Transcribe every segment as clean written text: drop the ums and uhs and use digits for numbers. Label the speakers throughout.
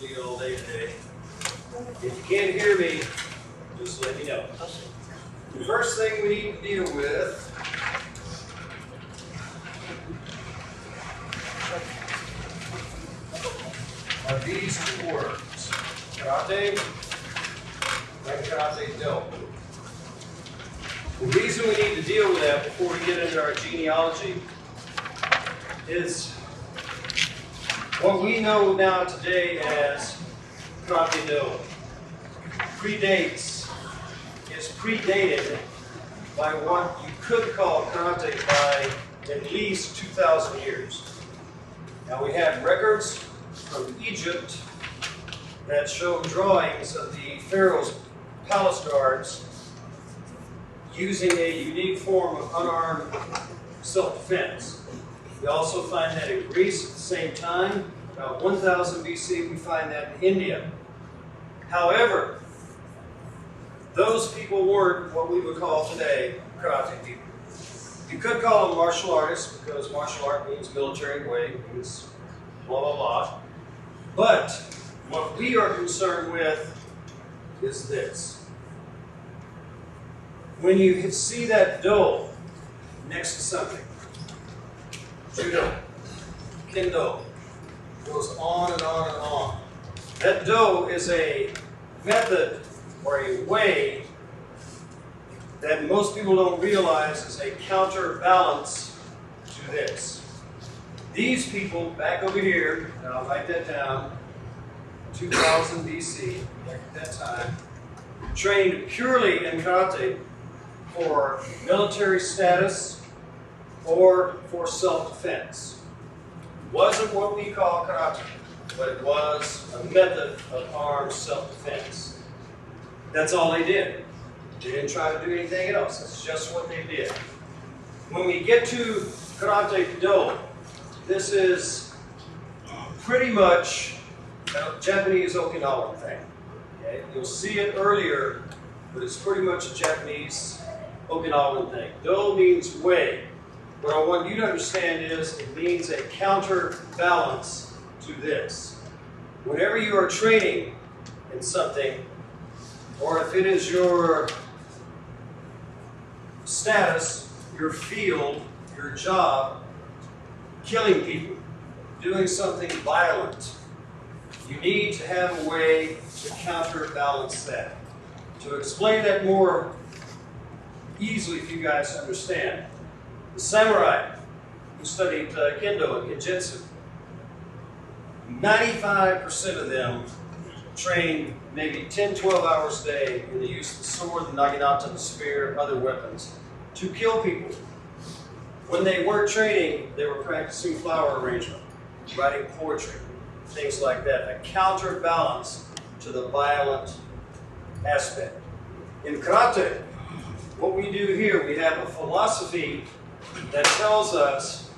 Speaker 1: lead all day today. If you can't hear me, just let me know. The first thing we need to deal with are these two words, karate and karate-do. The reason we need to deal with that before we get into our genealogy is what we know now today as karate-do is predated by what you could call karate by at least 2,000 years. Now we have records from Egypt that show drawings of the pharaoh's palace guards using a unique form of unarmed self-defense. We also find that in Greece at the same time. About 1000 BC, we find that in India. However, those people weren't what we would call today karate people. You could call them martial artists because martial art means military way, means blah, blah, blah. But what we are concerned with is this. When you see that do next to something, judo, kendo, goes on and on and on. That do is a method or a way that most people don't realize is a counterbalance to this. These people back over here, and I'll write that down, 2000 BC, back at that time, trained purely in karate for military status or for self-defense. Wasn't what we call karate, but it was a method of armed self-defense. That's all they did. They didn't try to do anything else. That's just what they did. When we get to karate-do, this is pretty much a Japanese Okinawan thing. Okay? You'll see it earlier, but it's pretty much a Japanese Okinawan thing. Do means way. What I want you to understand is it means a counterbalance to this. Whenever you are training in something, or if it is your status, your field, your job, killing people, doing something violent, you need to have a way to counterbalance that. To explain that more easily for you guys to understand, the samurai who studied kendo and kenjutsu, 95% of them trained maybe 10, 12 hours a day in the use of the sword, the naginata, the spear, other weapons to kill people. When they weren't training, they were practicing flower arrangement, writing poetry, things like that, a counterbalance to the violent aspect. In karate, what we do here, we have a philosophy that tells us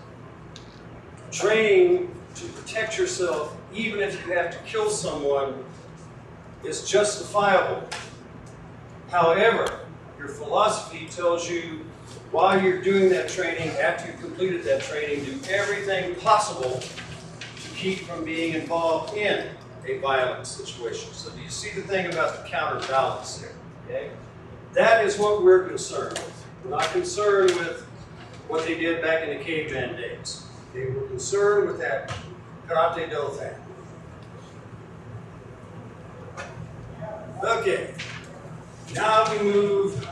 Speaker 1: training to protect yourself, even if you have to kill someone, is justifiable. However, your philosophy tells you while you're doing that training, after you've completed that training, do everything possible to keep from being involved in a violent situation. So do you see the thing about the counterbalance there? Okay? That is what we're concerned with. We're not concerned with what they did back in the caveman days. They were concerned with that karate-do thing. Okay, now we move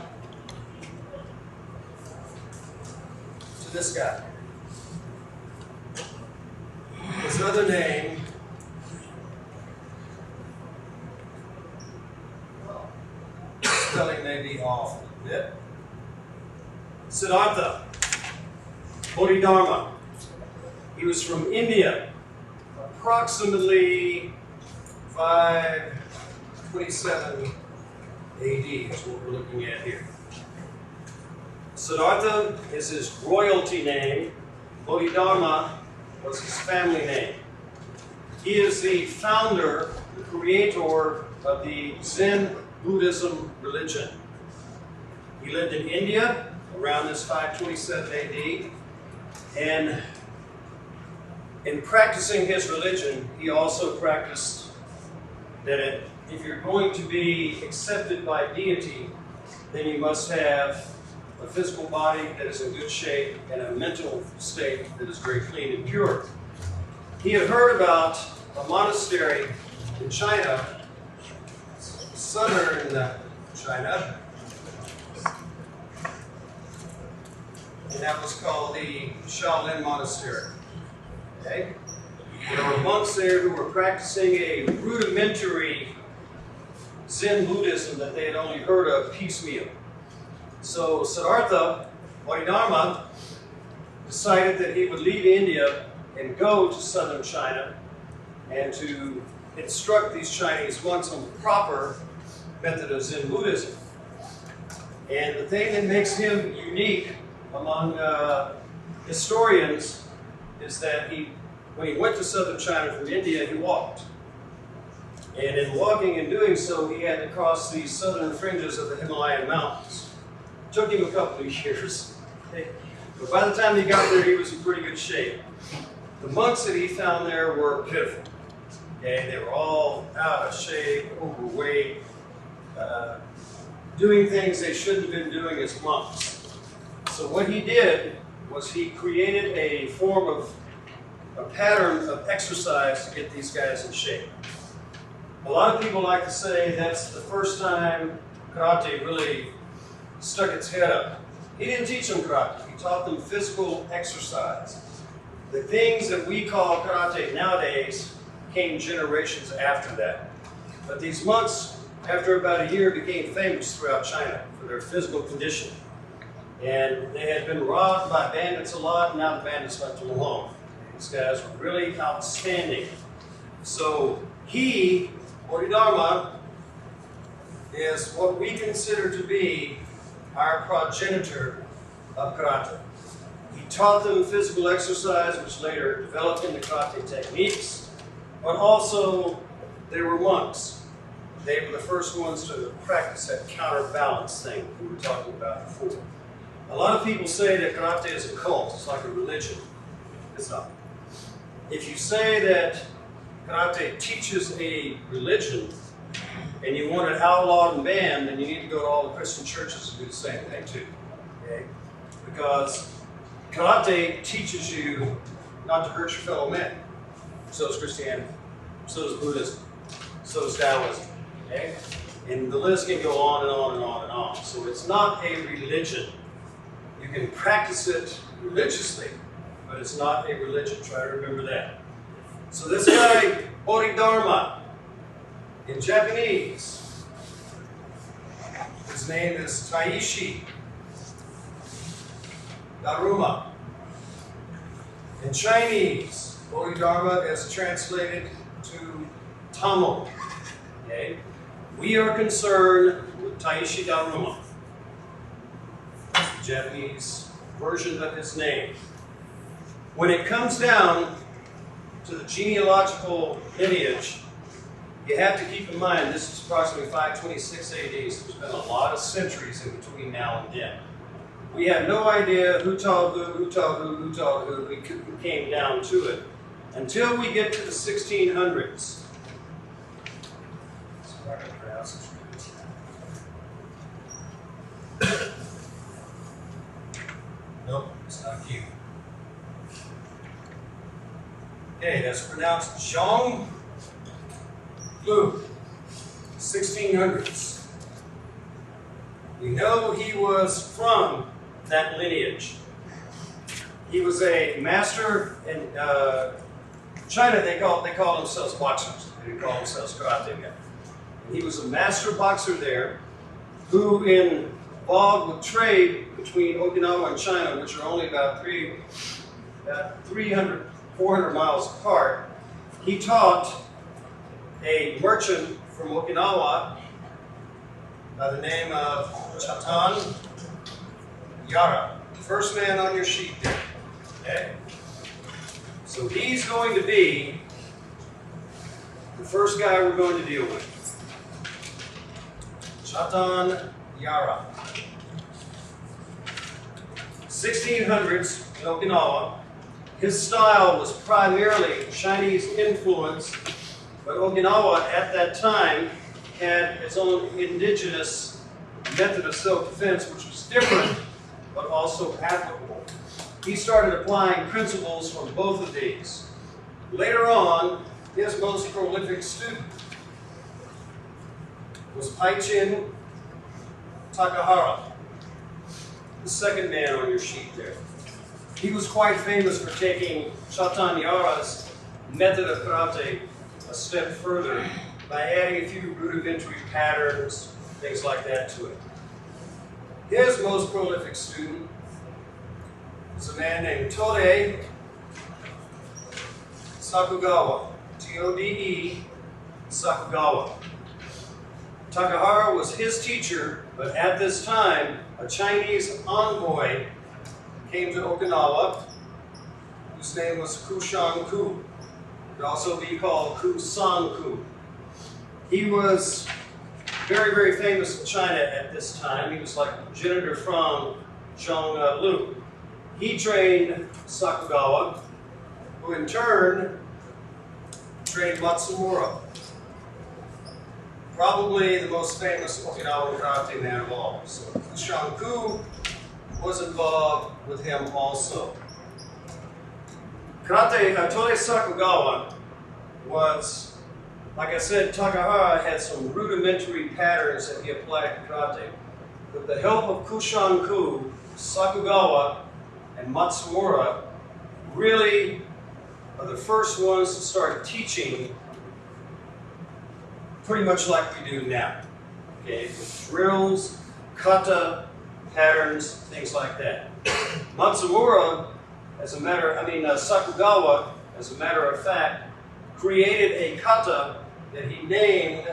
Speaker 1: to this guy. His other name spelling may be off a bit. Siddhartha Bodhidharma. He was from India, approximately 527 AD is what we're looking at here. Siddhartha is his royalty name. Bodhidharma was his family name. He is the founder, the creator of the Zen Buddhism religion. He lived in India around this 527 AD, and in practicing his religion, he also practiced that if you're going to be accepted by deity, then you must have a physical body that is in good shape and a mental state that is very clean and pure. He had heard about a monastery in China, southern China, and that was called the Shaolin Monastery. Okay? There were monks there who were practicing a rudimentary Zen Buddhism that they had only heard of piecemeal. So Siddhartha Bodhidharma decided that he would leave India and go to southern China and to instruct these Chinese monks on the proper method of Zen Buddhism. And the thing that makes him unique among historians is that when he went to southern China from India, he walked. And in walking and doing so, he had to cross the southern fringes of the Himalayan mountains. It took him a couple of years. But by the time he got there, he was in pretty good shape. The monks that he found there were pitiful. Okay? They were all out of shape, overweight, doing things they shouldn't have been doing as monks. So what he did was he created a form of a pattern of exercise to get these guys in shape. A lot of people like to say that's the first time karate really stuck its head up. He didn't teach them karate. He taught them physical exercise. The things that we call karate nowadays came generations after that. But these monks, after about a year, became famous throughout China for their physical condition. And they had been robbed by bandits a lot, and now the bandits left them alone. These guys were really outstanding. So he, Bodhidharma, is what we consider to be our progenitor of karate. He taught them physical exercise, which later developed into karate techniques, but also they were monks. They were the first ones to practice that counterbalance thing we were talking about before. A lot of people say that karate is a cult, it's like a religion. It's not. If you say that karate teaches a religion and you want it outlawed and banned, then you need to go to all the Christian churches and do the same thing too. Okay? Because karate teaches you not to hurt your fellow man. So does Christianity. So does Buddhism. So does Taoism. Okay? And the list can go on and on and on and on. So it's not a religion. You can practice it religiously, but it's not a religion. Try to remember that. So this guy, Bodhidharma, in Japanese, his name is Taishi Daruma. In Chinese, Bodhidharma is translated to Tamil. Okay? We are concerned with Taishi Daruma, the Japanese version of his name. When it comes down to the genealogical lineage, you have to keep in mind this is approximately 526 AD, so there's been a lot of centuries in between now and then. We have no idea who taught who taught who, who taught who, we came down to it, until we get to the 1600s. Nope, it's not cute. Okay, that's pronounced Zhong Lu, 1600s. We know he was from that lineage. He was a master in China. They call themselves boxers. They didn't call themselves karate men. And he was a master boxer there, who involved with trade between Okinawa and China, which are only about 300, 400 miles apart. He taught a merchant from Okinawa by the name of Shotokan Yara. First man on your sheet there. Okay? So he's going to be the first guy we're going to deal with. Shotokan Yara. 1600s in Okinawa. His style was primarily Chinese influence But Okinawa at that time had its own indigenous method of self-defense, which was different, but also applicable. He started applying principles from both of these. Later on, his most prolific student was Paichin Takahara, the second man on your sheet there. He was quite famous for taking Shotan Yara's method of karate a step further by adding a few rudimentary patterns, things like that to it. His most prolific student was a man named Tode Sakugawa, T-O-D-E, Sakugawa. Takahara was his teacher, but at this time, a Chinese envoy came to Okinawa, whose name was Kushan-ku. It could also be called Kusan-ku. He was very, very famous in China at this time. He was like a progenitor from Zhong-Lu. He trained Sakugawa, who in turn trained Matsumura, probably the most famous Okinawan karate man of all. So Kushan-ku was involved with him also. Tode Sakugawa was, like I said, Takahara had some rudimentary patterns that he applied to karate. With the help of Kushan-ku, Sakugawa and Matsumura really are the first ones to start teaching pretty much like we do now. Okay, with drills, kata, patterns, things like that. Matsumura, Sakugawa, as a matter of fact, created a kata that he named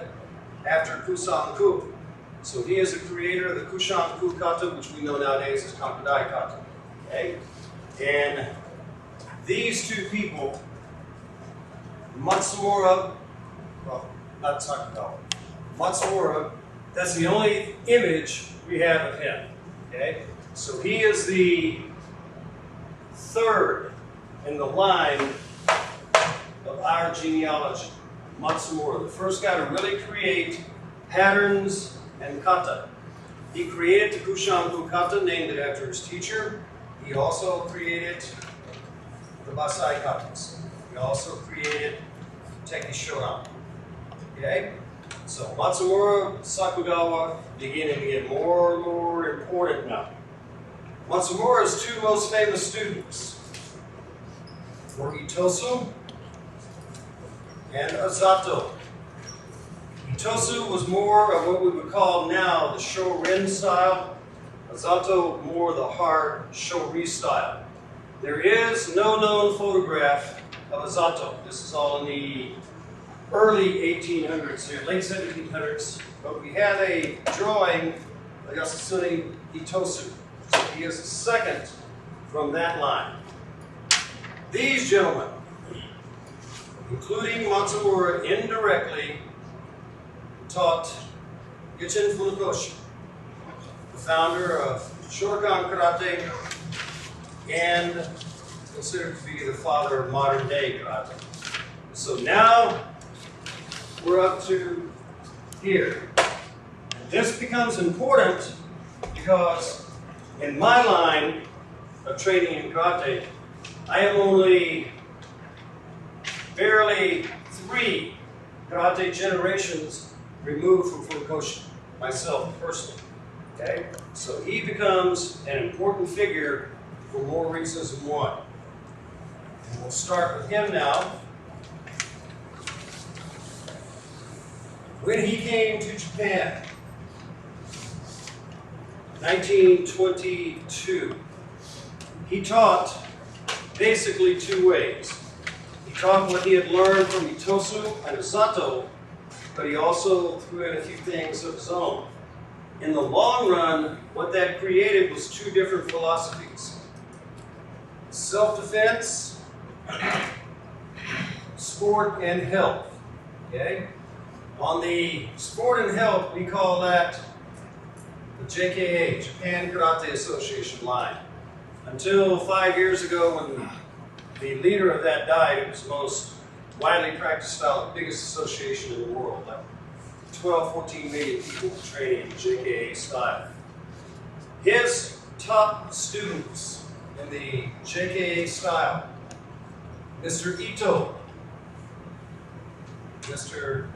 Speaker 1: after Kusan-ku. So he is the creator of the Kushan-ku kata, which we know nowadays as Kankudai kata. Okay? And these two people, Matsumura, well, not Sakugawa, Matsumura, that's the only image we have of him. Okay? So he is the third in the line of our genealogy, Matsumura, the first guy to really create patterns and kata. He created the Kushan-ku kata, named it after his teacher. He also created the Basai katas. He also created Teki Shoran. Okay? So Matsumura, Sakugawa beginning to get more and more important now. Matsumura's two most famous students were Itosu and Azato. Itosu was more of what we would call now the Shorin style. Azato more the hard Shori style. There is no known photograph of Azato. This is all in the early 1800s here, late 1700s. But we have a drawing of Yasune Itosu. So he is the second from that line. These gentlemen, including Matsumura indirectly, taught Gichin Funakoshi, the founder of Shotokan Karate and considered to be the father of modern day karate. So now we're up to here. And this becomes important because in my line of training in karate, I am only barely 3 karate generations removed from Funakoshi, myself personally. Okay? So he becomes an important figure for more reasons than one. And we'll start with him now. When he came to Japan, 1922, he taught basically 2 ways. He taught what he had learned from Itosu and Azato, but he also threw in a few things of his own. In the long run, what that created was 2 different philosophies. Self-defense, sport and health. Okay? On the sport and health, we call that the JKA, Japan Karate Association line. Until 5 years ago when the leader of that died, it was most widely practiced style, the biggest association in the world. Like 12, 14 million people training in JKA style. His top students in the JKA style, Mr. Ito, Mr.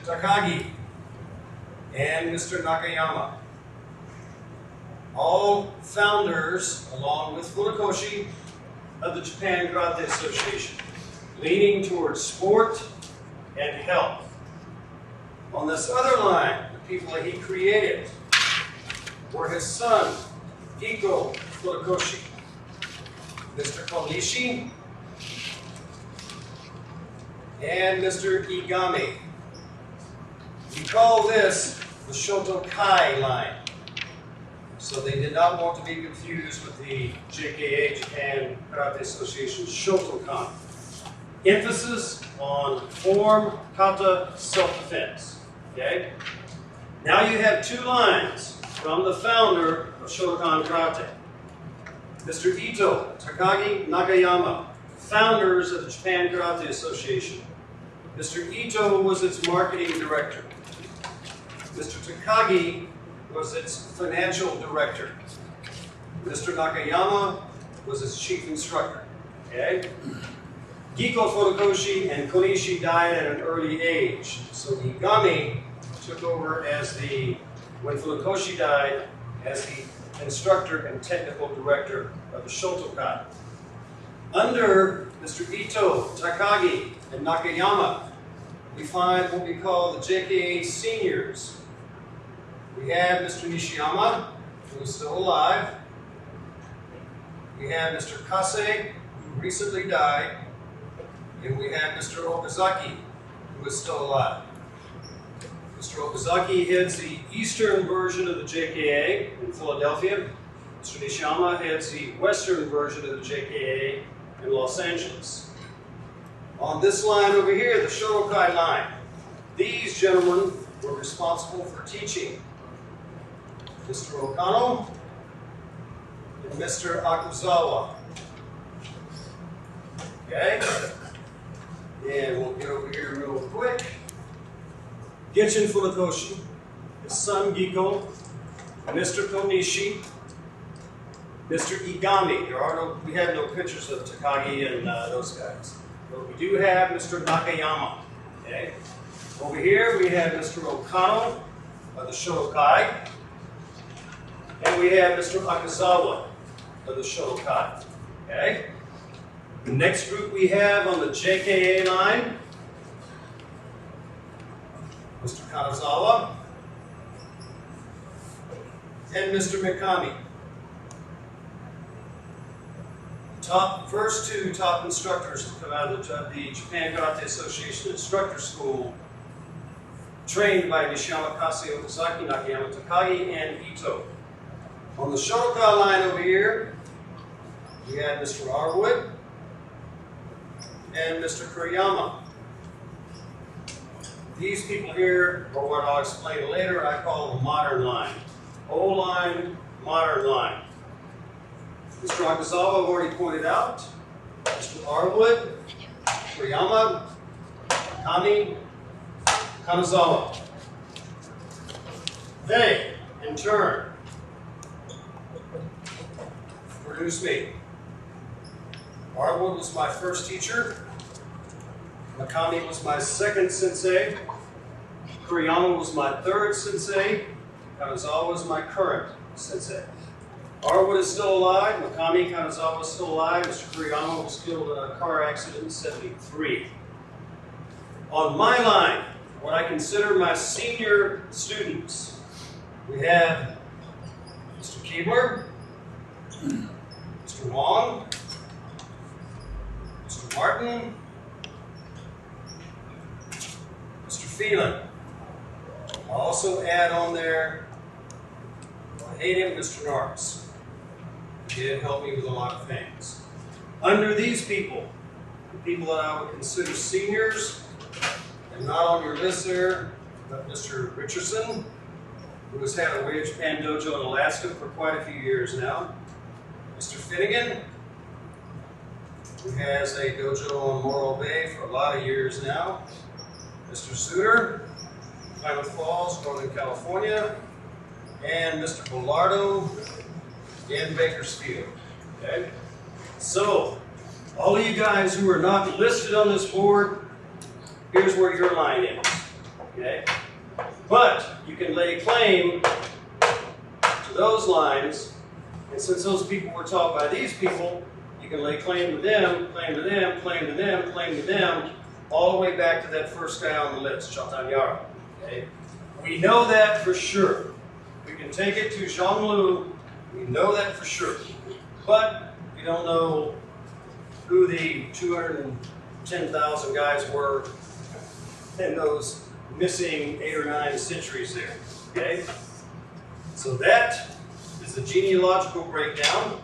Speaker 1: Takagi, and Mr. Nakayama. All founders, along with Funakoshi, of the Japan Karate Association, leaning towards sport and health. On this other line, the people that he created were his son, Giko Funakoshi, Mr. Konishi, and Mr. Igami. We call this the Shotokan line. So they did not want to be confused with the JKA, Japan Karate Association Shotokan. Emphasis on form, kata, self-defense. Okay? Now you have two lines from the founder of Shotokan Karate. Mr. Ito, Takagi, Nakayama, founders of the Japan Karate Association. Mr. Ito was its marketing director. Mr. Takagi was its financial director. Mr. Nakayama was its chief instructor. Okay? Giko Funakoshi and Konishi died at an early age, so Igami took over when Funakoshi died, as the instructor and technical director of the Shotokan. Under Mr. Ito, Takagi, and Nakayama, we find what we call the JKA seniors. We have Mr. Nishiyama, who is still alive. We have Mr. Kase, who recently died. And we have Mr. Okazaki, who is still alive. Mr. Okazaki heads the eastern version of the JKA in Philadelphia. Mr. Nishiyama heads the western version of the JKA in Los Angeles. On this line over here, the Shotokan line, these gentlemen were responsible for teaching Mr. Okano and Mr. Akuzawa. Okay? And we'll get over here real quick. Gichin Funakoshi, his son Giko, Mr. Konishi, Mr. Igami. We have no pictures of Takagi and those guys. But we do have Mr. Nakayama. Okay? Over here we have Mr. Okano of the Shotokai. And we have Mr. Akazawa of the Shotokai. Okay? The next group we have on the JKA line, Mr. Kanazawa and Mr. Mikami. First two top instructors to come out of the Japan Karate Association Instructor School, trained by Nishiyama, Kase, Okazaki, Nakayama, Takagi, and Ito. On the Shotokan line over here, we have Mr. Arwood and Mr. Kuriyama. These people here are what I'll explain later. I call the modern line. Old line, modern line. Mr. Akazawa I've already pointed out. Mr. Arwood, Kuriyama, Kami, Kanazawa. They, in turn, produced me. Arwood was my first teacher. Mikami was my second sensei. Kuriyama was my third sensei. Kanazawa was my current sensei. Arwood is still alive. Mikami Kanazawa is still alive. Mr. Kuriyama was killed in a car accident in '73. On my line, what I consider my senior students, we have Mr. Keebler, Mr. Wong, Mr. Martin, Mr. Phelan. I'll also add on there, I hate him, Mr. Norris. He did help me with a lot of things. Under these people, the people that I would consider seniors, and not on your list there, but Mr. Richardson, who has had a Way of Japan dojo in Alaska for quite a few years now. Mr. Finnegan, who has a dojo on Morro Bay for a lot of years now. Mr. Suter, Klamath Falls, Northern California. And Mr. Bellardo in Bakersfield. Okay? So, all of you guys who are not listed on this board, here's where your line is. Okay? But you can lay claim to those lines, and since those people were taught by these people, you can lay claim to them, claim to them, claim to them, claim to them, all the way back to that first guy on the list, Shotokan Yara. Okay? We know that for sure. We can take it to Zhonglu, we know that for sure. But we don't know who the 210,000 guys were in those missing 8 or 9 centuries there. Okay? So that is the genealogical breakdown.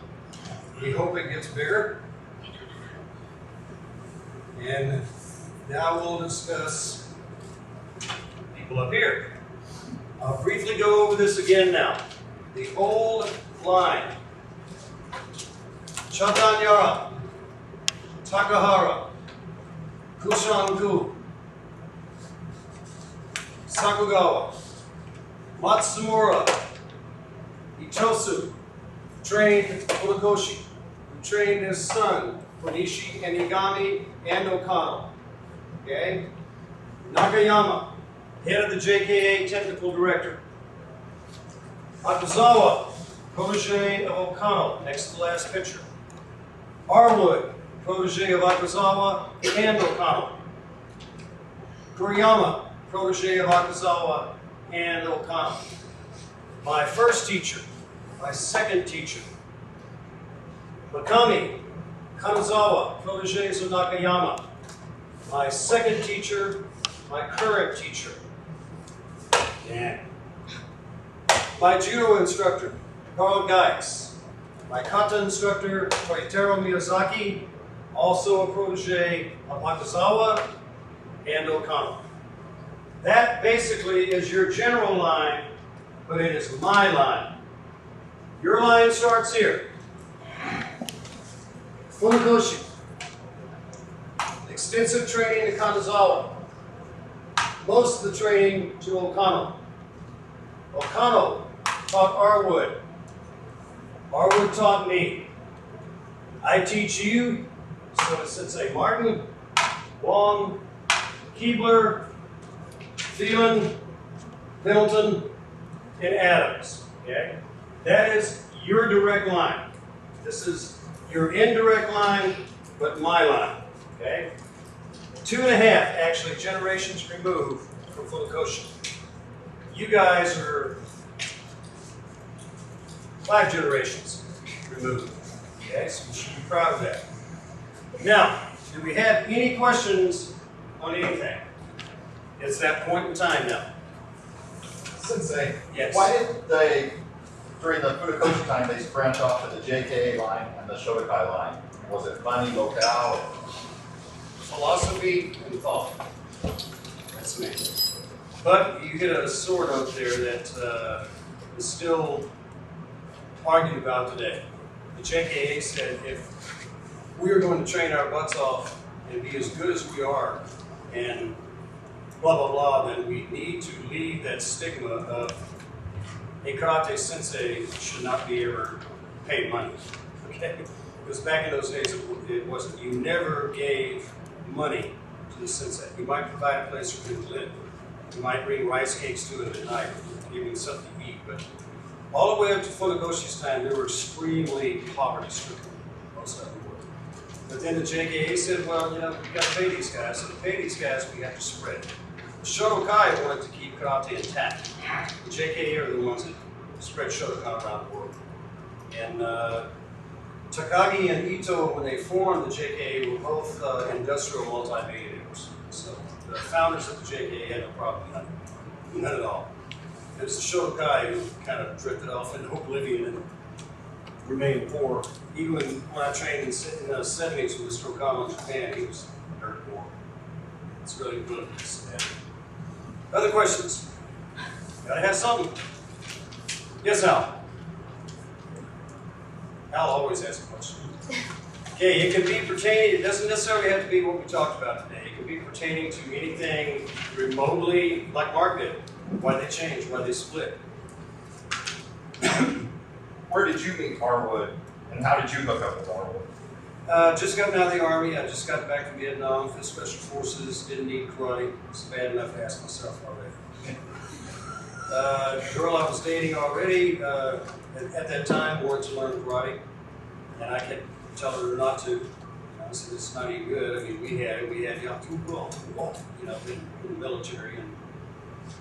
Speaker 1: We hope it gets bigger. And now we'll discuss people up here. I'll briefly go over this again now. The old line. Shotokan Yara, Takahara, Kushangu, Sakugawa, Matsumura, Itosu, trained Funakoshi, who trained his son, Konishi and Igami and Okano. Okay? Nakayama, head of the JKA technical director. Akazawa, protege of Okano, next to the last picture. Harwood, protege of Akazawa and Okano. Kuriyama, protege of Akazawa and Okano. My first teacher, my second teacher. Makami, Kanazawa, proteges of Nakayama. My second teacher, my current teacher. Yeah. My judo instructor, Carl Geis. My kata instructor, Toitaro Miyazaki, also a protege of Akazawa and Okano. That basically is your general line, but it is my line. Your line starts here. Funakoshi. Extensive training to Kanazawa. Most of the training to Okano. Okano taught Arwood. Arwood taught me. I teach you, so does Sensei Martin, Wong, Keebler, Phelan, Pendleton, and Adams. Okay? That is your direct line. This is your indirect line, but my line. Okay? 2.5 actually generations removed from Funakoshi. You guys are 5 generations removed. Okay, so you should be proud of that. Now, do we have any questions on anything? It's that point in time now.
Speaker 2: Sensei,
Speaker 1: Yes.
Speaker 2: why did they, during the Funakoshi time, they branch off to the JKA line and the Shotokai line? Was it money, locale?
Speaker 1: Philosophy and thought. That's me. But you hit a sore note there that is still argued about today. The JKA said if we are going to train our butts off and be as good as we are and blah, blah, blah, then we need to leave that stigma of a karate sensei should not be ever paid money. Okay? Because back in those days, it wasn't. You never gave money to the sensei. You might provide a place for him to live. You might bring rice cakes to him at night, give him something to eat. But all the way up to Funakoshi's time, they were extremely poverty-stricken. Most of them were. But then the JKA said, well, you know, we've got to pay these guys. So to pay these guys, we have to spread. The Shotokai wanted to keep karate intact. The JKA are the ones that spread Shotokan around the world. And Takagi and Ito, when they formed the JKA, were both industrial multimillionaires. So the founders of the JKA had no problem with that. None at all. It was the Shotokai who kind of drifted off into oblivion and remained poor. Even when I trained in the 70s with Mr. Okama in Japan, he was dirt poor. It's really good. Other questions? Gotta have something. Yes, Al? Al always asks a question. Okay, it can be pertaining, it doesn't necessarily have to be what we talked about today. It can be pertaining to anything remotely, like Mark did. Why they changed, why they split.
Speaker 2: Where did you meet Arwood, and how did you hook up with Arwood?
Speaker 1: Just gotten out of the Army. I just got back from Vietnam for the Special Forces. Didn't need karate. It's bad enough to ask myself already. The girl I was dating already at that time wanted to learn karate, and I kept telling her not to. I said, it's not any good. I mean, we had Yakubo, in the military, and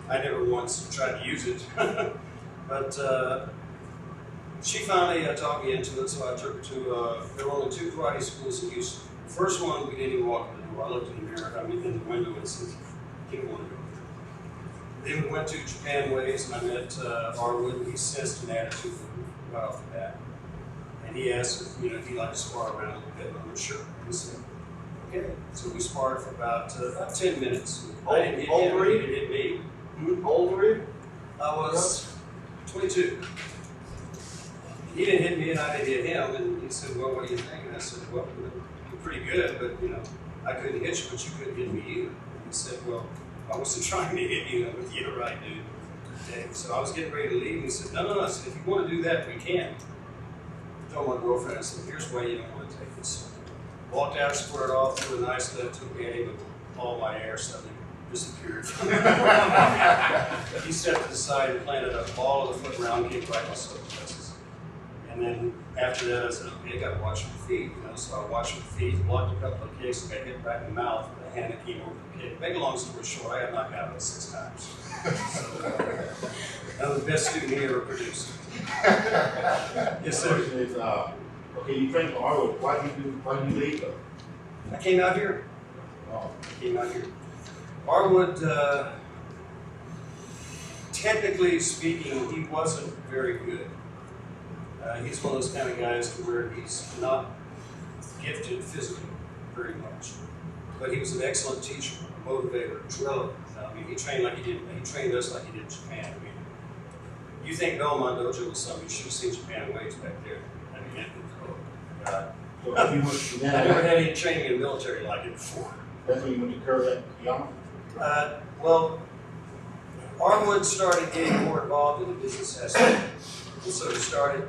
Speaker 1: I never once tried to use it. But she finally talked me into it, so I took her to, there were only 2 karate schools in Houston. The first one, we didn't even walk in the door. I looked in the mirror, in the window, and said, I didn't want to go there. Then we went to Japan Ways, and I met Arwood, and he sensed an attitude right off the bat. And he asked if, if he'd like to spar around a little bit, and I'm sure. He said, okay. So we sparred for about 10 minutes. I didn't hit him, he didn't hit me.
Speaker 3: How old were you?
Speaker 1: I was 22. He didn't hit me and I didn't hit him, and he said, well, what do you think? And I said, well, you're pretty good, but I couldn't hit you, but you couldn't hit me either. And he said, well, I wasn't trying to hit you, but you're right, dude. Okay. So I was getting ready to leave, and he said, no. I said, if you want to do that, we can. I told my girlfriend, I said, here's why you don't want to take this. Walked out, squared off, threw a nice left hook at him, and all my air suddenly disappeared. He stepped to the side and planted a ball of the foot round kick right in my solar plexus. And then after that, I said, okay, I got to watch my feet. So I watched my feet, blocked a couple of kicks, and got hit right in the mouth with a hand that came over the kick. Make a long story short, I got knocked out about 6 times. So, that was the best student he ever produced. Yes, sir.
Speaker 3: Is, okay, you trained for Arwood. Why did you leave though?
Speaker 1: I came out here. Arwood, technically speaking, he wasn't very good. He's one of those kind of guys where he's not gifted physically very much. But he was an excellent teacher, motivator, driller. I mean, he trained us like he did in Japan. I mean, you think Belmont Dojo was something, you should have seen Japan Ways back there. I mean,
Speaker 3: So you went to
Speaker 1: I never had any training in the military like it before.
Speaker 3: That's when you went to Karate-Way?
Speaker 1: Well, Arwood started getting more involved in the business aspect. And so he started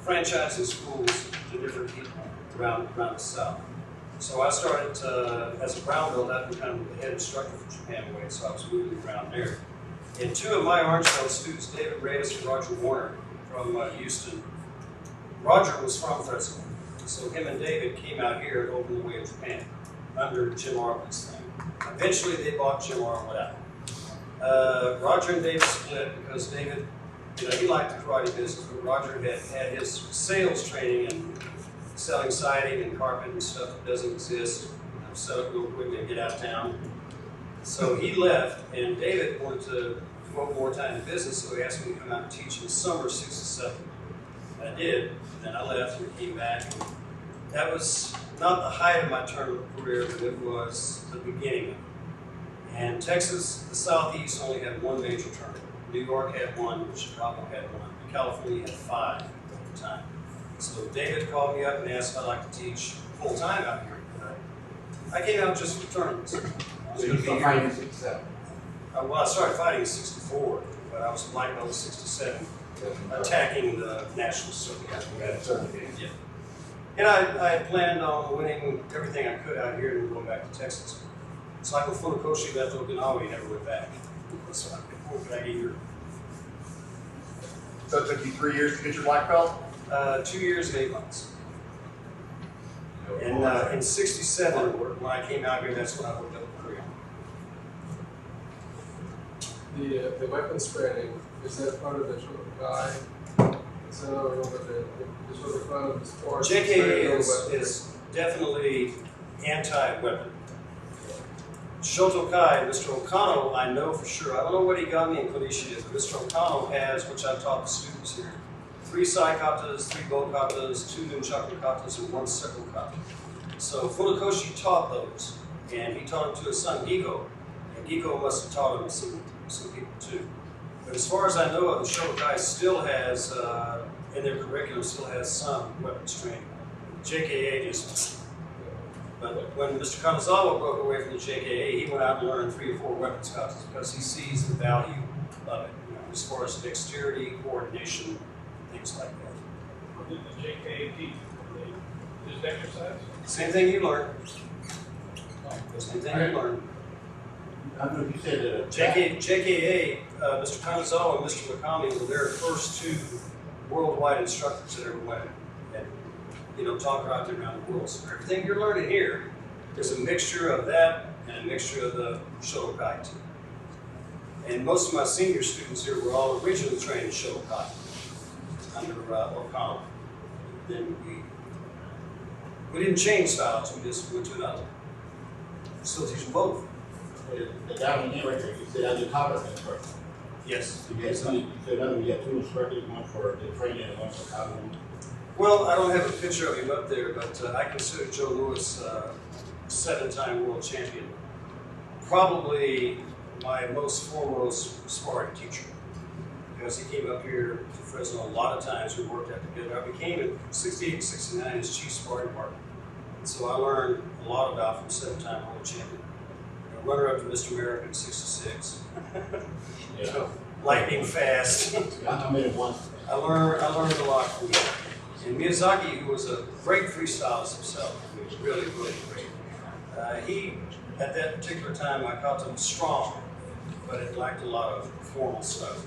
Speaker 1: franchising schools to different people around the South. So I started as a brown belt, I've been kind of the head instructor for Japan Way, so I was moving around there. And 2 of my orange belt students, David Reyes and Roger Warner from Houston. Roger was from Fresno, so him and David came out here and opened the Way of Japan under Jim Arwood's thing. Eventually they bought Jim Arwood out. Roger and David split because David, he liked the karate business, but Roger had his sales training and selling siding and carpet and stuff that doesn't exist. Sell it real quickly and get out of town. So he left, and David wanted to devote more time to business, so he asked me to come out and teach in the summer of '67. I did, and then I left and came back. And that was not the height of my tournament career, but it was the beginning of it. And Texas, the Southeast, only had 1 major tournament. New York had 1, Chicago had 1, California had 5 at the time. So David called me up and asked if I'd like to teach full-time out here. I came out just for tournaments. I was going to be here.
Speaker 3: in 67.
Speaker 1: Well, I started fighting in '64, but I was black belt in '67, attacking the national circuit. Yeah. And I had planned on winning everything I could out here and going back to Texas. Cycle Funakoshi left Okinawa, never went back. So what could I get here?
Speaker 2: So it took you 3 years to get your black belt?
Speaker 1: 2 years and 8 months. And in '67, when I came out here, that's when I hooked up with Korea.
Speaker 4: The weapons training, is that part of the Shotokan? So the Shotokan of the sport.
Speaker 1: JKA is definitely anti-weapon. Shotokai, Mr. Okano, I know for sure. I don't know what he got me in Konishiya, but Mr. Okano has, which I've taught the students here, 3 sai katas, 3 bo katas, 2 nunchaku katas, and 1 seppo kata. So Funakoshi taught those, and he taught them to his son Gigo, and Gigo must have taught him some people too. But as far as I know of, the Shotokai still has, in their curriculum, still has some weapons training. JKA just. But when Mr. Kanazawa broke away from the JKA, he went out and learned 3 or 4 weapons classes because he sees the value of it, as far as dexterity, coordination, things like that.
Speaker 5: What did the JKA teach? Just exercise?
Speaker 1: Same thing you learned. Same thing you learned.
Speaker 3: I don't know if you said that.
Speaker 1: JKA, Mr. Kanazawa and Mr. Wakami were their first 2 worldwide instructors that ever went and, taught karate around the world. So everything you're learning here is a mixture of that and a mixture of the Shotokai too. And most of my senior students here were all originally trained in Shotokai under Okama. Then we didn't change styles, we just went to another. Still teach them both.
Speaker 3: The guy in here right there, you said I did Kata instructor.
Speaker 1: Yes.
Speaker 3: You said that we had 2 instructors, one for the training and one for Kata.
Speaker 1: Well, I don't have a picture of him up there, but I consider Joe Lewis 7-time world champion. Probably my most foremost sparring teacher. Because he came up here to Fresno a lot of times, we worked out together. I became in 68, 69 his chief sparring partner. And so I learned a lot about from 7-time world champion. Runner-up to Mr. America in 66.
Speaker 3: Yeah.
Speaker 1: Lightning fast.
Speaker 3: I made it once.
Speaker 1: I learned a lot from him. And Miyazaki, who was a great freestylist himself, he was really, really great. He, at that particular time, I called him strong, but it lacked a lot of formal stuff.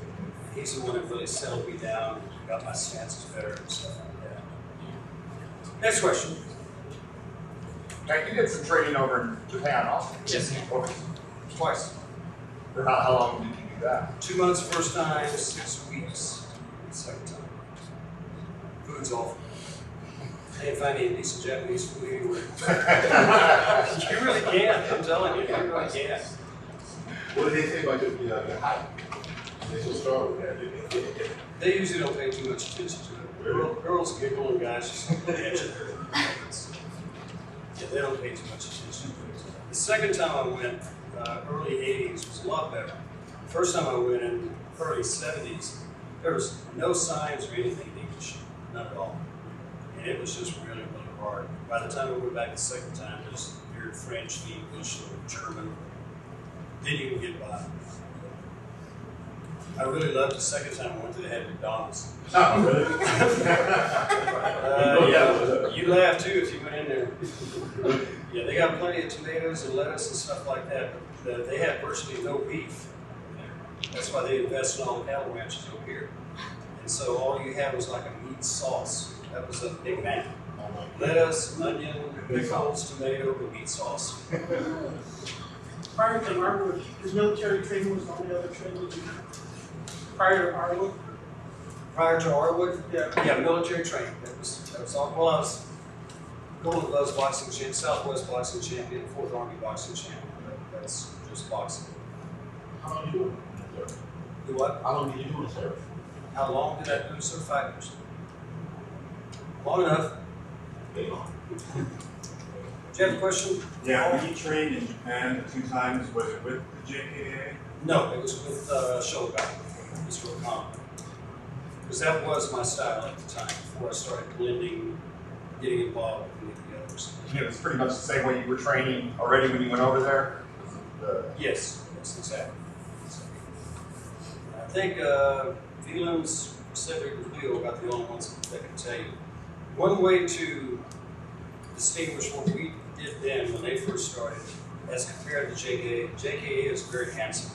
Speaker 1: He's the one that really settled me down, got my stances better and stuff like that. Next question.
Speaker 2: Now, you did some training over in Japan also?
Speaker 1: Yes.
Speaker 2: Okay.
Speaker 1: Twice.
Speaker 2: For how long did you do that?
Speaker 1: 2 months first time, 6 weeks second time. Food's awful. I can't find any decent Japanese food anywhere. You really can't, I'm telling you, you really can't.
Speaker 3: What did they say about the height? They so strong with that.
Speaker 1: They usually don't pay too much attention to it. Girls giggle and guys just look at you. Yeah, they don't pay too much attention to it. The second time I went, early 80s, was a lot better. First time I went in early 70s, there was no signs or anything in English, none at all. And it was just really, really hard. By the time I went back the second time, there's weird French, English, and German. Didn't even get by. I really loved the second time I went to the head McDonald's.
Speaker 3: Oh, really?
Speaker 1: Yeah, you laugh too if you went in there. Yeah, they got plenty of tomatoes and lettuce and stuff like that, but they have virtually no beef. That's why they invest in all the cattle ranches over here. And so all you had was like a meat sauce. That was a Big Mac. Lettuce, onion, pickles, tomato, and meat sauce.
Speaker 6: Prior to Arwood, his military training was the only other training that you had. Prior to Arwood?
Speaker 1: Prior to Arwood,
Speaker 6: Yeah.
Speaker 1: military training. That was all. Well, I was Golden Gloves boxing champion, Southwest boxing champion, 4th Army boxing champion. That's just boxing.
Speaker 3: How long you doing?
Speaker 1: Do what?
Speaker 3: How long did you do in service?
Speaker 1: How long did I do, sir? 5 years. Long enough.
Speaker 3: Very long.
Speaker 1: Do you have a question?
Speaker 7: Yeah, when you trained in Japan 2 times, was it with the JKA?
Speaker 1: No, it was with Shotokan, Mr. Okama. Because that was my style at the time, before I started blending, getting involved with the others.
Speaker 2: It was pretty much the same way you were training already when you went over there?
Speaker 1: Yes, exactly. I think Veland's, Cedric, and Leo about the only ones that can tell you. One way to distinguish what we did then when they first started as compared to JKA. JKA is very handsome.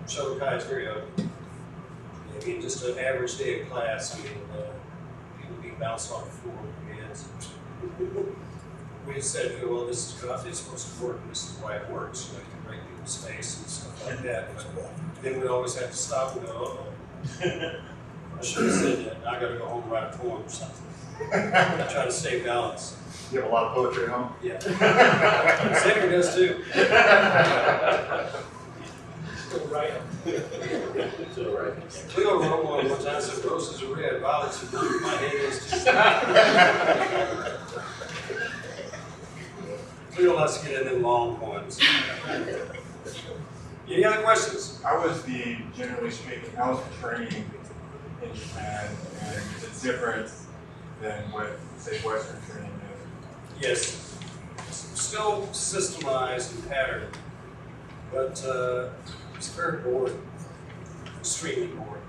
Speaker 1: Shotokai is very ugly. I mean, just an average day of class, I mean, people be bounced off the floor with their heads. We just said, well, this is karate, it's supposed to work, and this is why it works. You know, you can break people's face and stuff like that. But then we'd always have to stop and go, uh-oh. I should have said that. Now I gotta go home and write a poem or something. I try to stay balanced.
Speaker 2: You have a lot of poetry at home?
Speaker 1: Yeah. Cedric does too.
Speaker 6: Still right.
Speaker 3: Still right.
Speaker 1: Cleo wrote one time and said, roses are red, violets are blue, my head is too. Cleo likes to get in them long poems. Any other questions?
Speaker 7: I was generally speaking, I was training in Japan, and it's different than with, say, Western training
Speaker 1: Yes, still systemized and patterned, but it's very boring, extremely boring.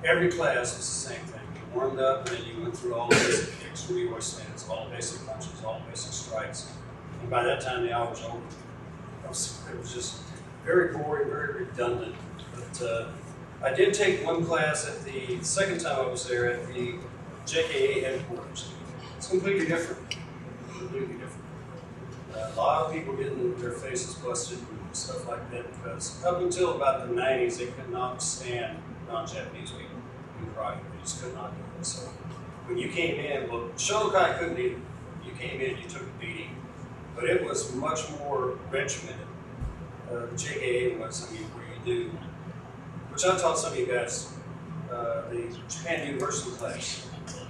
Speaker 1: Every class is the same thing. You warmed up and then you went through all the basic kicks, rear stands, all the basic punches, all the basic strikes. And by that time, the hour was over. It was just very boring, very redundant. But I did take one class at the second time I was there at the JKA headquarters. It's completely different. Completely different. A lot of people getting their faces busted and stuff like that because up until about the 90s, they could not stand non-Japanese people in karate. They just could not do it. So when you came in, well, Shotokai couldn't either. You came in, you took a beating, but it was much more regimented. The JKA was, where you do, which I taught some of you guys, the Japan University class,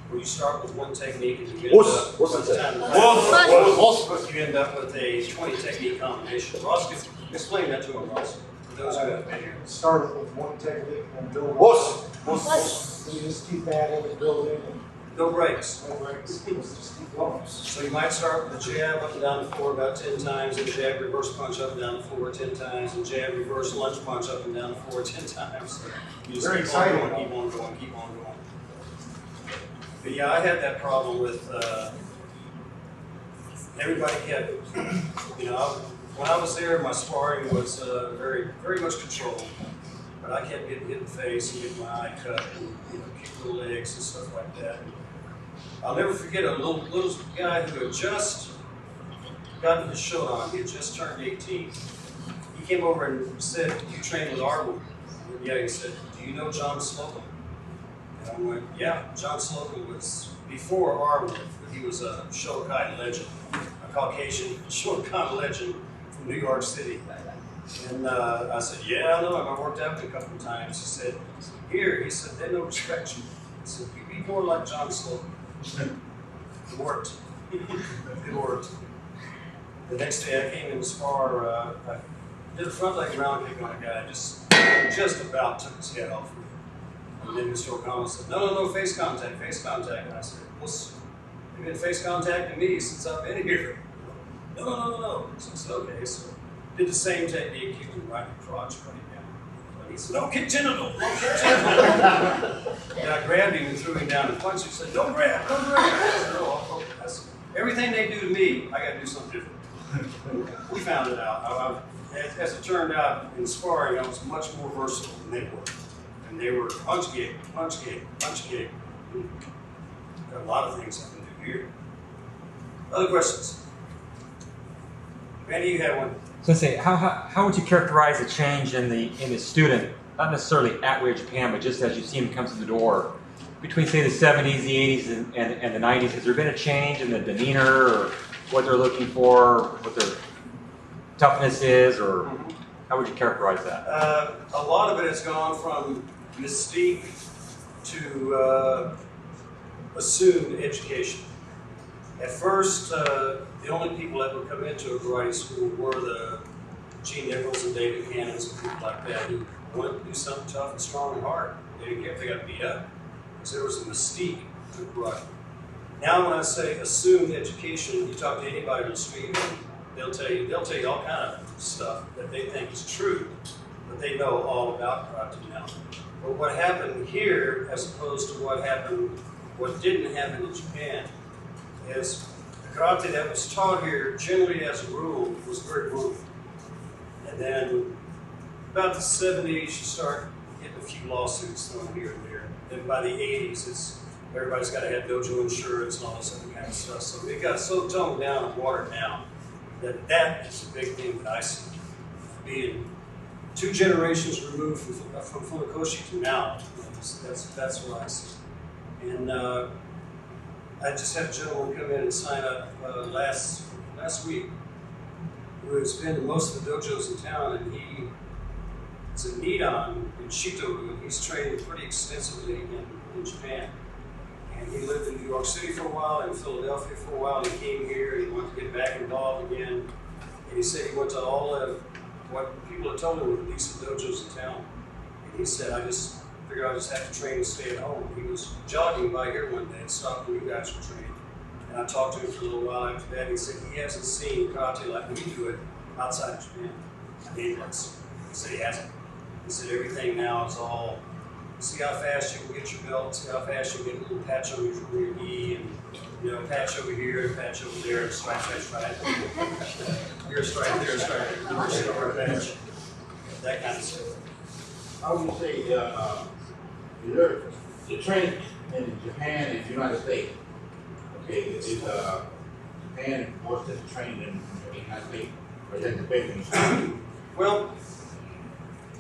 Speaker 1: where you start with one technique and you end up, by the time you end up with a 20 technique combination. Ross, explain that to him, Ross. For those who haven't been here.
Speaker 8: Started with one technique and build up. You just keep adding and building and
Speaker 1: No breaks.
Speaker 8: no breaks. Just keep going.
Speaker 1: So you might start with a jab up and down the floor about 10 times, and jab reverse punch up and down the floor 10 times, and jab reverse lunge punch up and down the floor 10 times. So you just
Speaker 8: Very
Speaker 1: keep
Speaker 8: exciting.
Speaker 1: on going, keep on going, keep on going. But yeah, I had that problem with everybody kept, when I was there, my sparring was very, very much controlled. But I kept getting hit in the face and getting my eye cut and kick the legs and stuff like that. I'll never forget a little guy who had just gotten his Shodan. He had just turned 18. He came over and said, "You train with Arlen?" And yeah, he said, "Do you know John Slocum?" And I went, "Yeah, John Slocum was before Arlen, but he was a Shotokai legend, a Caucasian Shotokan legend from New York City." And I said, "Yeah, I know him. I worked out with him a couple of times." He said, "Here," he said, "they don't respect you." He said, "You be more like John Slocum." It worked. It worked. The next day I came in to spar, I did a front leg round kick on a guy, just about took his head off. And then Mr. O'Connell said, no, face contact, face contact. And I said, "Well, you've been face contacting me since I've been here." No. So I said, "Okay." So did the same technique, kicked him right in the crotch, right down. And he said, "Don't kick genital, don't kick genital." And I grabbed him and threw him down and punched him. He said, "Don't grab, don't grab." I said, "No, I'll focus. Everything they do to me, I got to do something different." We found it out. As it turned out, in sparring, I was much more versatile than they were. And they were punch kick, punch kick, punch kick. Got a lot of things I can do here. Other questions? Randy, you had one.
Speaker 9: Sensei, how would you characterize the change in the student, not necessarily at Way of Japan, but just as you see him come through the door, between say the 70s, the 80s, and the 90s? Has there been a change in the demeanor, or what they're looking for, what their toughness is, or how would you characterize that?
Speaker 1: A lot of it has gone from mystique to assumed education. At first, the only people that would come into a karate school were the Gene Nichols and David Cannons and people like that who wanted to do something tough and strong and hard. They didn't care if they got beat up, because there was a mystique to karate. Now, when I say assumed education, you talk to anybody on the street, and they'll tell you all kind of stuff that they think is true, but they know all about karate now. But what happened here, as opposed to what didn't happen in Japan, is the karate that was taught here, generally as a rule, was very brutal. And then about the 70s, you start getting a few lawsuits thrown here and there. Then by the 80s, everybody's got to have dojo insurance and all this other kind of stuff. So it got so toned down and watered down that is a big thing that I see. Being 2 generations removed from Funakoshi to now, that's what I see. And I just had a gentleman come in and sign up last week who has been to most of the dojos in town, and he's a Nidan in Shito, and he's trained pretty extensively in Japan. And he lived in New York City for a while, in Philadelphia for a while, and he came here, and he wanted to get back involved again. And he said he went to all of what people had told him were the decent dojos in town. And he said, I just figured I just have to train and stay at home. He was jogging by here one day and stopped where you guys were training. And I talked to him for a little while after that, and he said he hasn't seen karate like we do it outside of Japan. He said he hasn't. He said everything now is all, see how fast you can get your belt, see how fast you can get a little patch on your knee, and patch over here, patch over there, strike. Here, strike there, strike reverse over patch. That kind of stuff.
Speaker 3: How would you say the training in Japan and the United States? Okay, is Japan more than trained in the United States, or is that depending?
Speaker 1: Well,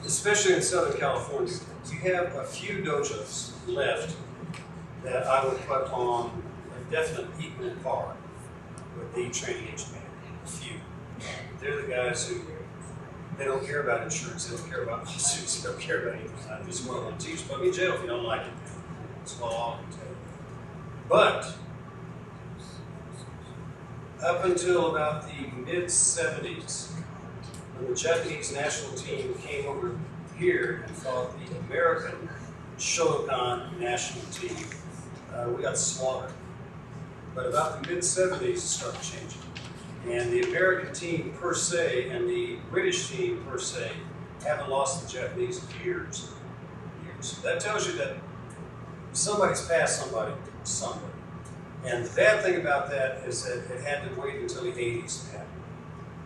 Speaker 1: especially in Southern California, you have a few dojos left that I would put on a definite equal par with the training in Japan. A few. They're the guys who, they don't care about insurance, they don't care about lawsuits, they don't care about anything. I just want to teach, put me in jail if you don't like it. That's all I can tell you. But up until about the mid-70s, when the Japanese national team came over here and fought the American Shotokan national team, we got slaughtered. But about the mid-70s, it started changing. And the American team per se and the British team per se haven't lost the Japanese in years. That tells you that somebody's passed somebody somewhere. And the bad thing about that is that it had to wait until the 80s to happen.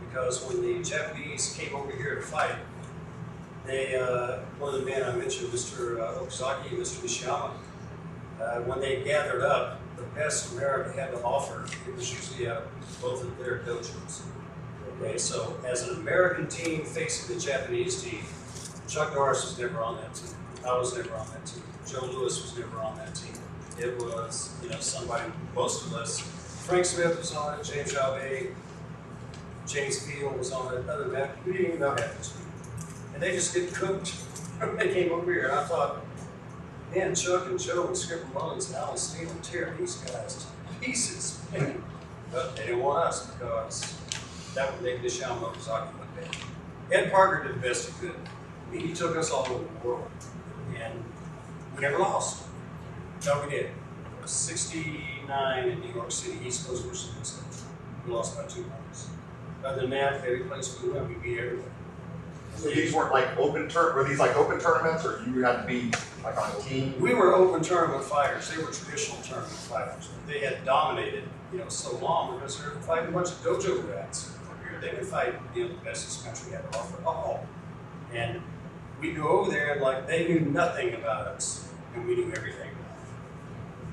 Speaker 1: Because when the Japanese came over here to fight, they, one of the men I mentioned, Mr. Okazaki and Mr. Nishiyama, when they gathered up, the best America had to offer, it was usually out of both of their dojos. Okay, so as an American team facing the Japanese team, Chuck Norris was never on that team. I was never on that team. Joe Louis was never on that team. It was, somebody, most of us, Frank Smith was on it, James Jalbay, James Field was on it, other than that, we didn't even know half this week. And they just get cooked when they came over here. And I thought, man, Chuck and Joe and Skipper Mullins and Alan Steele would tear these guys to pieces. But they didn't want us because that would make Nishiyama Okazaki look bad. Ed Parker did the best he could. I mean, he took us all over the world. And we never lost. No, we did. 69 in New York City, East Coast versus West Coast. We lost by 2 points. Other than that, every place we went, we beat everybody.
Speaker 2: So these weren't like were these like open tournaments, or you had to be like on a team?
Speaker 1: We were open tournament fighters. They were traditional tournament fighters. They had dominated, so long because they were fighting a bunch of dojo rats over here. They would fight, the best this country had to offer all. And we go over there and like they knew nothing about us, and we knew everything about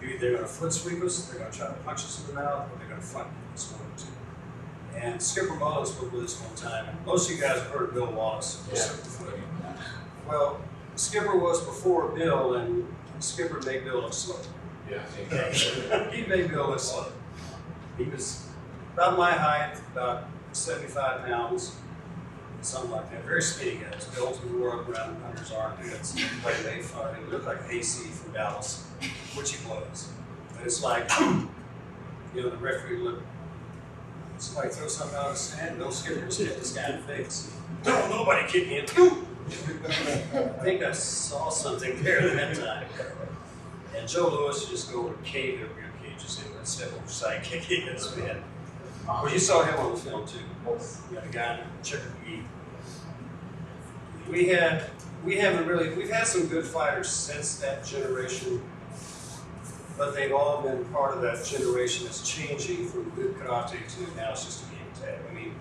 Speaker 1: them. They're going to foot sweep us, they're going to try to punch us in the mouth, or they're going to front us one or two. And Skipper Mullins was with us one time, and most of you guys have heard of Bill Wallace.
Speaker 3: Yeah.
Speaker 1: Well, Skipper was before Bill, and Skipper made Bill look slow.
Speaker 3: Yeah.
Speaker 1: He made Bill look slow. He was about my height, about 75 pounds, something like that. Very skinny guy. His belt wore up around under his armpits. Like they fought. He looked like AC from Dallas, which he was. But it's like, the referee looked. Somebody throw something out of his hand, Bill Skipper just hit this guy in the face. No, nobody kicked me in. I think I saw something there that time. And Joe Louis would just go over and cave their rear cages in and step over side kicking this man. Well, you saw him on the film too. The guy in the checker gi. We've had some good fighters since that generation. But they've all been part of that generation that's changing from good karate to now it's just a game tag. I mean,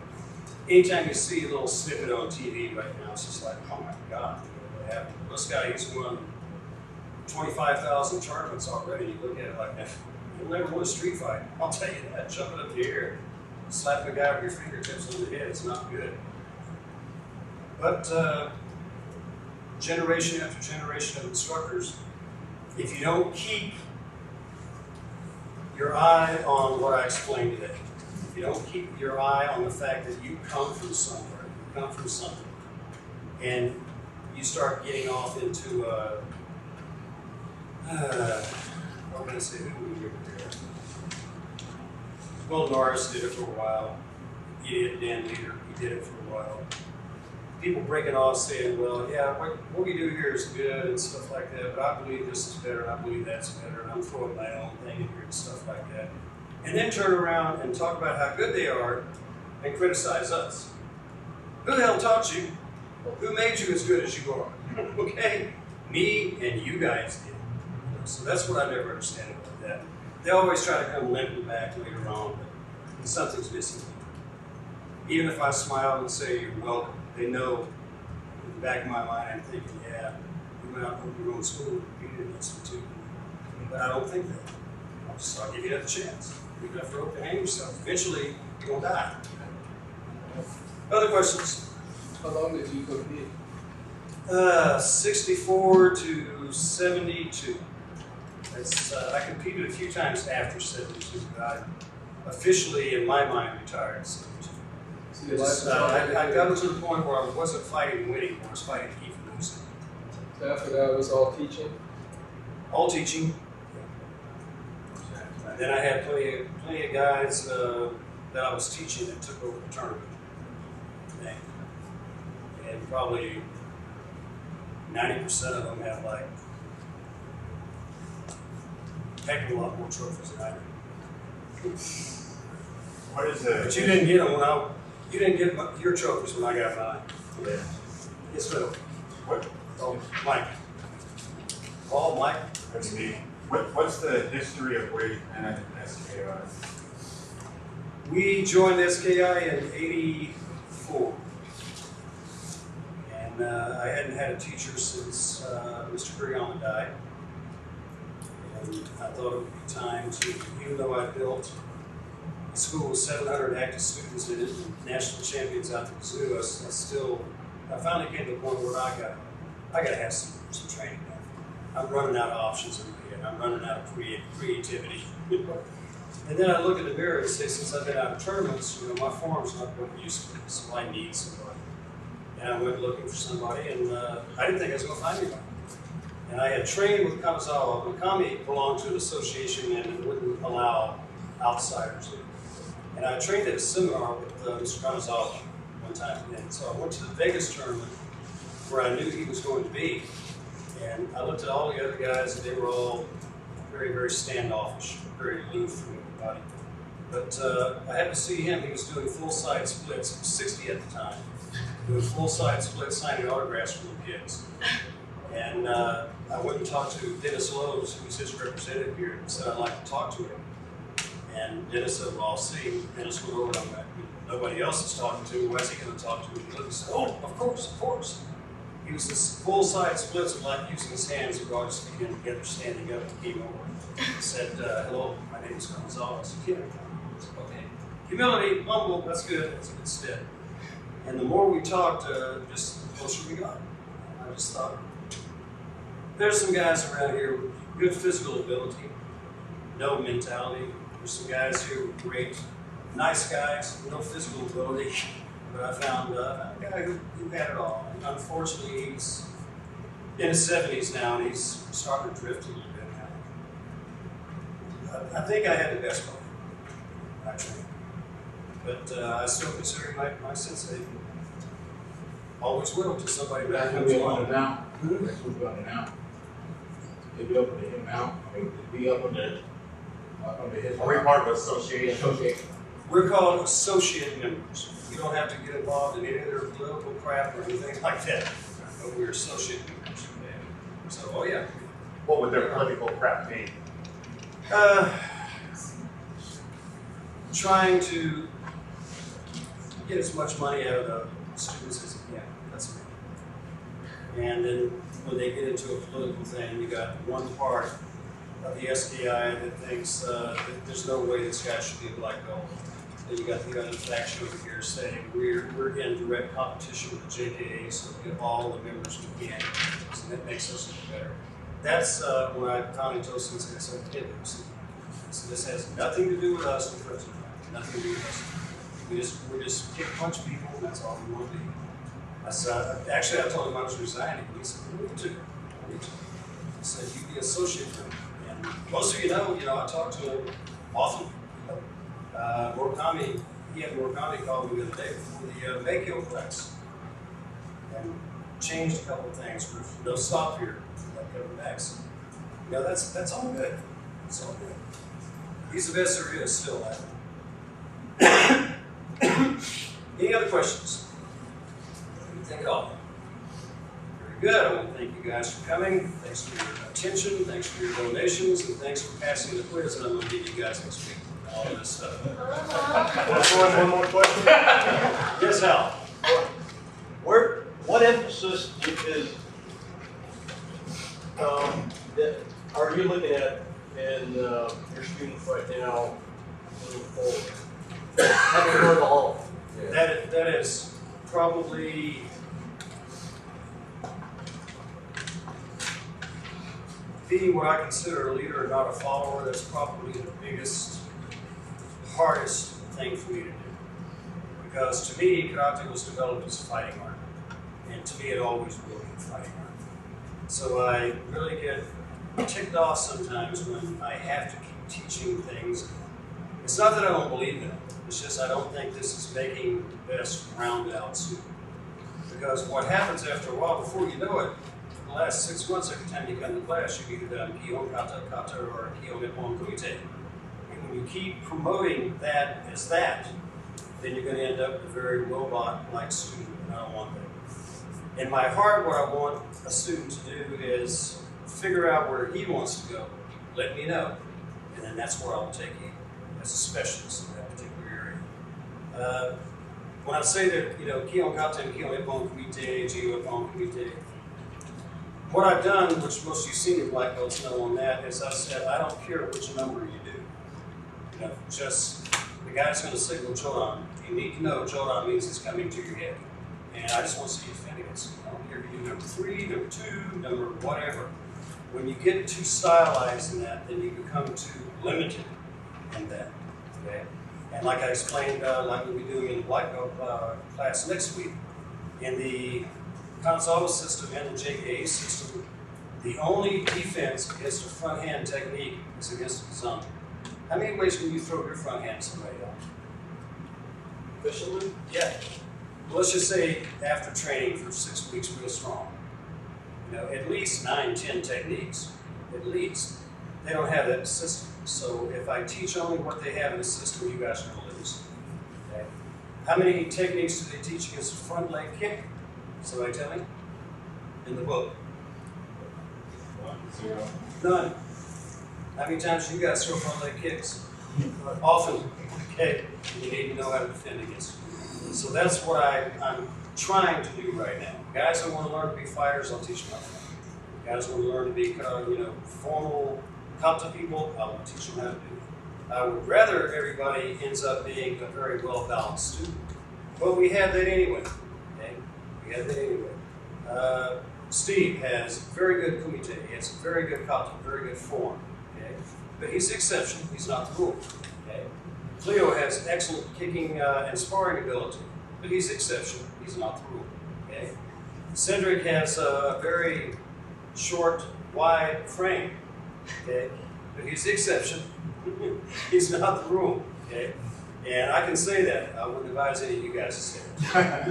Speaker 1: anytime you see a little snippet on TV right now, it's just like, oh my God, what happened? This guy, he's won 25,000 tournaments already. You look at it like that. You'll never win a street fight. I'll tell you that. Jumping up in the air, slapping a guy with your fingertips on the head is not good. But generation after generation of instructors, if you don't keep your eye on what I explained today, if you don't keep your eye on the fact that you come from somewhere, you come from something, and you start getting off into, what can I say, who we here? Will Norris did it for a while. Idiot Dan Leader, he did it for a while. People breaking off saying, well, yeah, what we do here is good and stuff like that, but I believe this is better, and I believe that's better, and I'm throwing my own thing in here and stuff like that. and then turn around and talk about how good they are and criticize us. Who the hell taught you? Who made you as good as you are? Okay? Me and you guys did. So that's what I never understand about that. They always try to come limping back later on, but something's missing. Even if I smile and say you're welcome, they know in the back of my mind I'm thinking, yeah, you went out and opened your own school, you did this too. But I don't think that. I'll give you another chance. You're enough rope to hang yourself. Eventually, you're going to die. Other questions?
Speaker 4: How long did you compete?
Speaker 1: 64 to 72. I competed a few times after 72, but I officially, in my mind, retired at 72.
Speaker 4: So your life was all
Speaker 1: I got to the point where I wasn't fighting winning, I was fighting to keep from losing.
Speaker 4: So after that was all teaching?
Speaker 1: All teaching. And then I had plenty of guys that I was teaching that took over the tournament. And probably 90% of them have like heck of a lot more trophies than I did.
Speaker 7: What is
Speaker 1: But you didn't get them you didn't get your trophies when I got mine.
Speaker 7: Yeah.
Speaker 1: Yes, Phil.
Speaker 7: What?
Speaker 1: Oh, Mike. Paul, Mike.
Speaker 7: What do you mean? What's the history of Wade and SKI?
Speaker 1: We joined SKI in '84. And I hadn't had a teacher since Mr. Grion died. And I thought it would be time to, even though I built a school with 700 active students in it and national champions out the zoo, I finally came to the point where I got to have some training now. I'm running out of options in my head. I'm running out of creativity. And then I look in the mirror and say, since I've been out of tournaments, my form's not what it used to be, so I need somebody. And I went looking for somebody, and I didn't think I was going to find anybody. And I had trained with Kamizawa. Mikami belonged to an association and wouldn't allow outsiders in. And I trained at a seminar with Mr. Kamizawa one time. And so I went to the Vegas tournament where I knew he was going to be. And I looked at all the other guys, and they were all very, very standoffish, very aloof from everybody. But I had to see him. He was doing full-side splits. He was 60 at the time. Doing full-side splits, signing autographs for the kids. And I went and talked to Dennis Lowe's, who's his representative here, and said I'd like to talk to him. And Dennis said, well, I'll see. Dennis went over and I'm like, nobody else is talking to him. Why is he going to talk to him? He looked and said, oh, of course, of course. He was this full-side splits of like using his hands and brought his feet in together, standing up, and came over. He said, hello, my name is Gonzalez. I said, okay. Humility, humble, that's good. That's a good step. And the more we talked, just the closer we got. I just thought, there's some guys around here with good physical ability, no mentality. There's some guys here with great, nice guys, no physical ability. But I found a guy who had it all. And unfortunately, he's in his 70s now, and he's starting to drift a little bit now. I think I had the best one, actually. But I still consider him my sensei. Always will until somebody back
Speaker 3: That's what
Speaker 1: comes
Speaker 3: we're
Speaker 1: along.
Speaker 3: under now. That's what we're under now. If you up to him now, I mean, to be up under his.
Speaker 7: Are we part of an association?
Speaker 3: Association.
Speaker 1: We're called associate members. You don't have to get involved in any of their political crap or anything like that. But we're associate members. So, oh yeah.
Speaker 7: What would their political crap be?
Speaker 1: Trying to get as much money out of the students as you can. That's me. And then when they get into a political thing, you got one part of the SKI that thinks that there's no way this guy should be a black belt. Then you got the other faction over here saying we're in direct competition with the JKA, so we get all the members we can. So that makes us look better. That's when I finally told Sensei, I said, okay, so this has nothing to do with us in Fresno. Nothing to do with us. We just kick punch people, and that's all we want to be. I said, actually, I told him I was resigning. He said, "Me too. Me too." I said, "You be associate for me." And most of you know, I talk to him often. Murakami, he had Murakami call me the other day before the Makyo class, and changed a couple of things. We're no stop here, like coming back. So, that's all good. It's all good. He's the best there is still at it. Any other questions? Anything at all? Very good. I want to thank you guys for coming. Thanks for your attention. Thanks for your donations. And thanks for passing the quiz. And I'm going to give you guys next week all of this stuff.
Speaker 8: One more question.
Speaker 1: Yes, Hal?
Speaker 10: What emphasis that are you looking at in your students right now moving forward? Having heard all.
Speaker 1: That is probably being what I consider a leader and not a follower. That's probably the biggest, hardest thing for me to do. Because to me, karate was developed as a fighting art. And to me, it always will be a fighting art. So I really get ticked off sometimes when I have to keep teaching things. It's not that I don't believe in it. It's just I don't think this is making the best round-out student. Because what happens after a while, before you know it, for the last 6 months, every time you come to class, you've either done Kihon Kata or Kihon Ippon Kumite. And when you keep promoting that as that, then you're going to end up with a very robot-like student, and I don't want that. In my heart, what I want a student to do is figure out where he wants to go, let me know, and then that's where I'll take him as a specialist in that particular area. When I say that, Kihon Kata and Kihon Ippon Kumite, Jiu Ippon Kumite, what I've done, which most of you senior black belts know on that, is I said, I don't care which number you do. Just the guy's going to signal Jodan. You need to know Jodan means it's coming to your head. And I just want to see you defending it. I don't care if you do number 3, number 2, number whatever. When you get too stylized in that, then you become too limited in that. Okay? And like I explained, like we'll be doing in the black belt class next week, in the Kanzawa system and the JKA system, the only defense against a front hand technique is against a kazama. How many ways can you throw your front hand somebody else?
Speaker 10: Officially?
Speaker 1: Yeah. Well, let's just say after training for 6 weeks real strong. At least 9, 10 techniques. At least. They don't have that system. So if I teach only what they have in the system, you guys are going to lose. Okay? How many techniques do they teach against a front leg kick? Somebody tell me? In the book.
Speaker 7: 1, 0.
Speaker 1: None. How many times do you guys throw front leg kicks? Often. Okay. You need to know how to defend against it. So that's what I'm trying to do right now. Guys that want to learn to be fighters, I'll teach them how to fight. Guys want to learn to be, formal kata people, I will teach them how to do it. I would rather everybody ends up being a very well-balanced student. But we have that anyway. Okay? We have that anyway. Steve has very good kumite. He has very good kata, very good form. Okay? But he's the exception. He's not the rule. Okay? Cleo has excellent kicking and sparring ability, but he's the exception. He's not the rule. Okay? Cedric has a very short, wide frame. Okay? But he's the exception. He's not the rule. Okay? And I can say that. I wouldn't advise any of you guys to say that.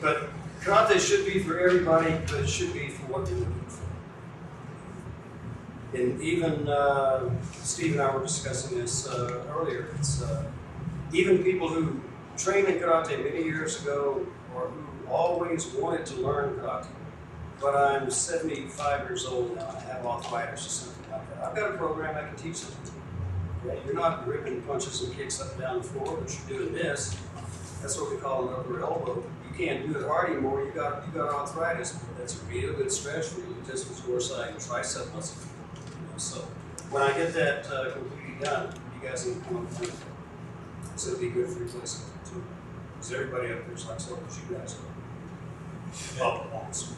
Speaker 1: But karate should be for everybody, but it should be for what they're looking for. And even Steve and I were discussing this earlier. It's even people who trained in karate many years ago or who always wanted to learn karate. But I'm 75 years old now and I have arthritis or something like that. I've got a program I can teach them. Okay? You're not ripping punches and kicks up and down the floor, but you're doing this. That's what we call an upper elbow. You can't do it hard anymore. You got arthritis. But that's a real good stretch for your distal dorsal and tricep muscle. So when I get that completely done, you guys need to come up with it. So it'll be good for replacement too. Because everybody up there's like so as you guys are. Oh, awesome.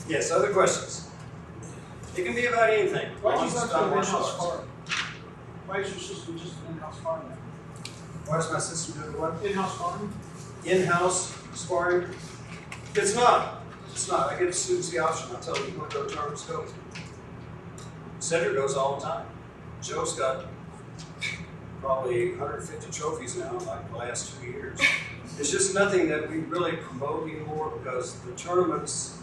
Speaker 1: Yes, other questions? It can be about anything.
Speaker 6: Why
Speaker 1: Long
Speaker 6: is
Speaker 1: as
Speaker 6: you
Speaker 1: it's
Speaker 6: not
Speaker 1: not
Speaker 6: doing
Speaker 1: martial
Speaker 6: in-house
Speaker 1: arts.
Speaker 6: sparring? Why is your system just an in-house sparring?
Speaker 1: Why does my system do what?
Speaker 6: In-house sparring?
Speaker 1: In-house sparring? It's not. It's not. I give the students the option. I tell them, you want to go to tournaments, go. Cedric goes all the time. Joe's got probably 150 trophies now in like the last 2 years. It's just nothing that we really promote anymore because the tournaments,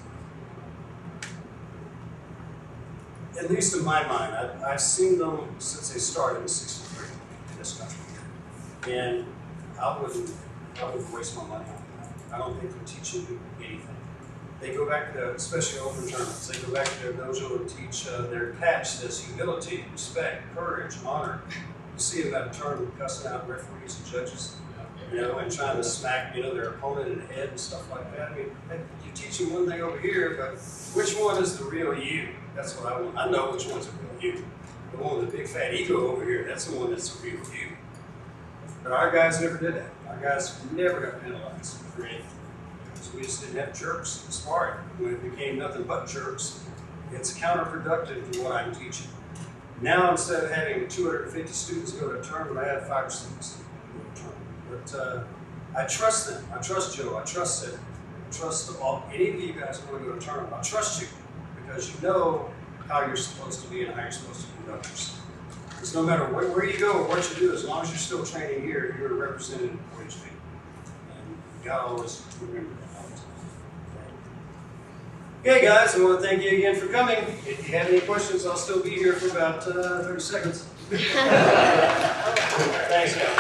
Speaker 1: at least in my mind, I've seen them since they started in '63 in this country. And I wouldn't waste my money on that. I don't think they're teaching you anything. They go back to, especially open tournaments, they go back to their dojo and teach their patch this humility, respect, courage, honor. You see them at a tournament cussing out referees and judges, you know, and trying to smack, you know, their opponent in the head and stuff like that. I mean, you teach them one thing over here, but which one is the real you? That's what I want. I know which one's the real you. The one with the big fat ego over here, that's the one that's the real you. But our guys never did that. Our guys never got penalized for anything. So we just didn't have jerks in sparring. When it became nothing but jerks, it's counterproductive to what I'm teaching. Now, instead of having 250 students go to a tournament, I have 5 students go to a tournament. But I trust them. I trust Joe. I trust Sid. I trust any of you guys who want to go to a tournament. I trust you because you know how you're supposed to be and how you're supposed to conduct yourself. Because no matter where you go or what you do, as long as you're still training here, you're a representative of what you do. And you gotta always remember that all the time. Okay, guys, I want to thank you again for coming. If you have any questions, I'll still be here for about 30 seconds. Thanks, guys.